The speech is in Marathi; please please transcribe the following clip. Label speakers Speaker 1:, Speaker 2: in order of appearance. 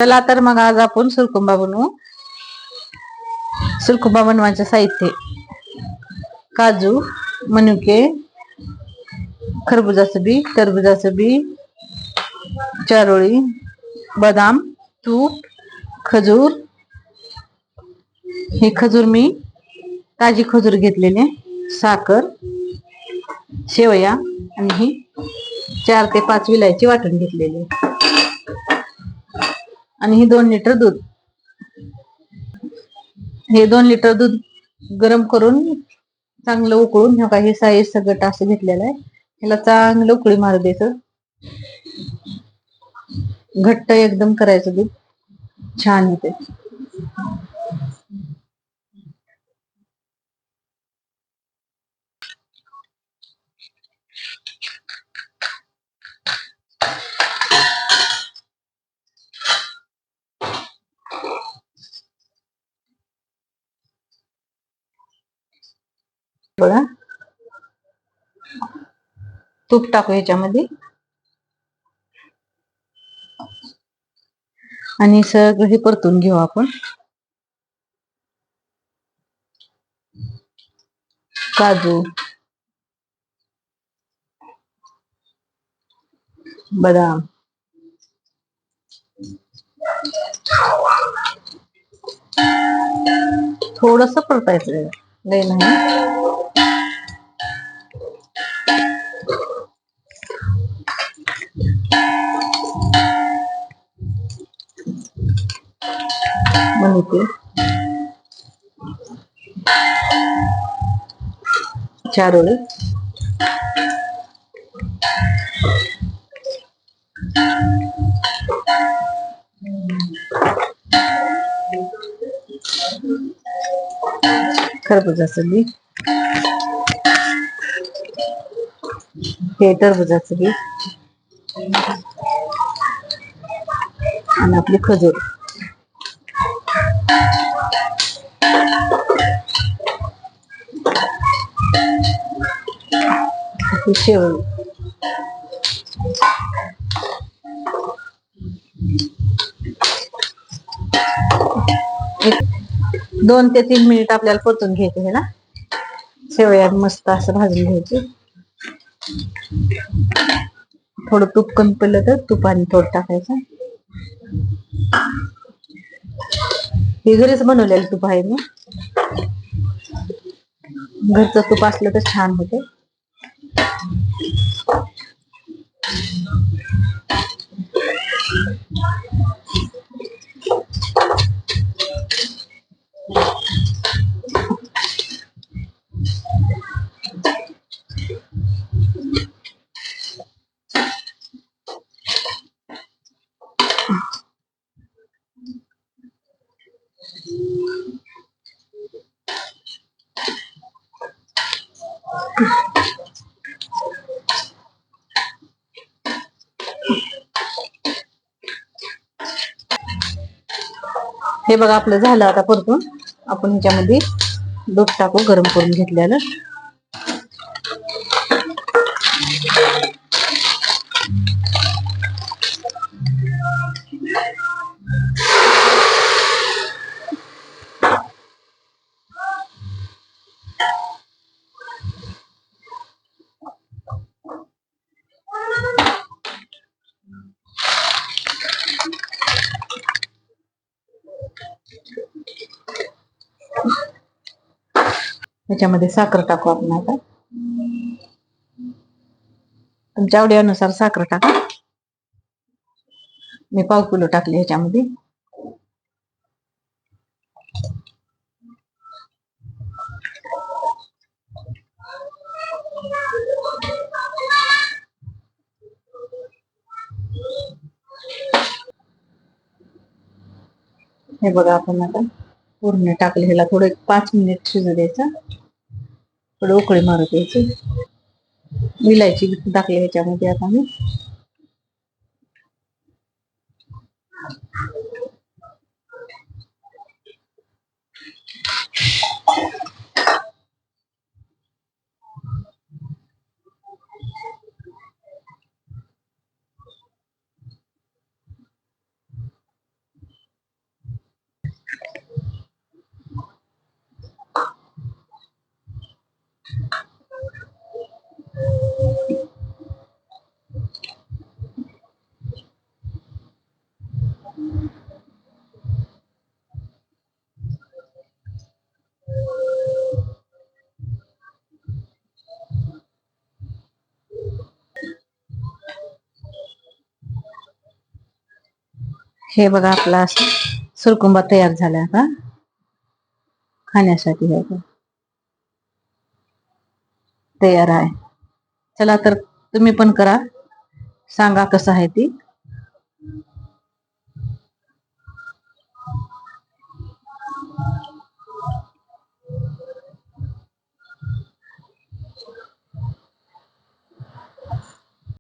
Speaker 1: चला तर मग आज आपण सुरकुंबा बनवू. सुरकुंबा बनवायचे साहित्य: काजू, मनुके, खरबुजाचं बी, टरबुजाचं बी, चारोळी, बदाम, तूप, खजूर. हे खजूर मी ताजी खजूर घेतलेले, साखर, शेवया आणि ही 4 ते 5 विलायची वाटून घेतलेली आणि ही 2 लिटर दूध. हे 2 लिटर दूध गरम करून चांगलं उकळून हे साईज सगळं असं घेतलेलं आहे. ह्याला चांगलं उकळी मारू द्यायचं. घट्ट एकदम करायचं दूध, छान होते. बघा, तूप टाकू ह्याच्यामध्ये आणि सगळं हे परतून घेऊ आपण. काजू, बदाम, थोडस परतायचं, लय नाही. मनुके, चारोळी, खरबुजाचं बी, हे टरबुजाचं बी आणि आपली खजूर. शेवई, 2 ते 3 मिनिट आपल्याला परतून घ्यायचं आहे ना. शेवया मस्त असं भाजून घ्यायची. थोडं तूप कमी पडलं तर तूप आणि थोडं टाकायचं. हे घरीच बनवलेलं तूप आहे. मी घरचं तूप असलं तर छान होते. हे बघा, आपलं झालं आता परतून. आपण ह्याच्यामध्ये दूध टाकू, गरम करून घेतल्यानं. ह्याच्यामध्ये साखर टाकू आपण आता. तुमच्या आवडीनुसार साखर टाका. मी 1/2 किलो टाकले ह्याच्यामध्ये. हे बघा, आपण आता पूर्ण टाकले. ह्याला थोडं 5 मिनिट शिजू द्यायचं. थोडं उकळी मारू द्यायची. विलायची टाकली ह्याच्यामध्ये आता मी. हे बघा आपला सुरकुंबा तयार झाला आता खाण्यासाठी आहे तयार आहे. चला तर तुम्ही पण करा, सांगा कसं आहे ती.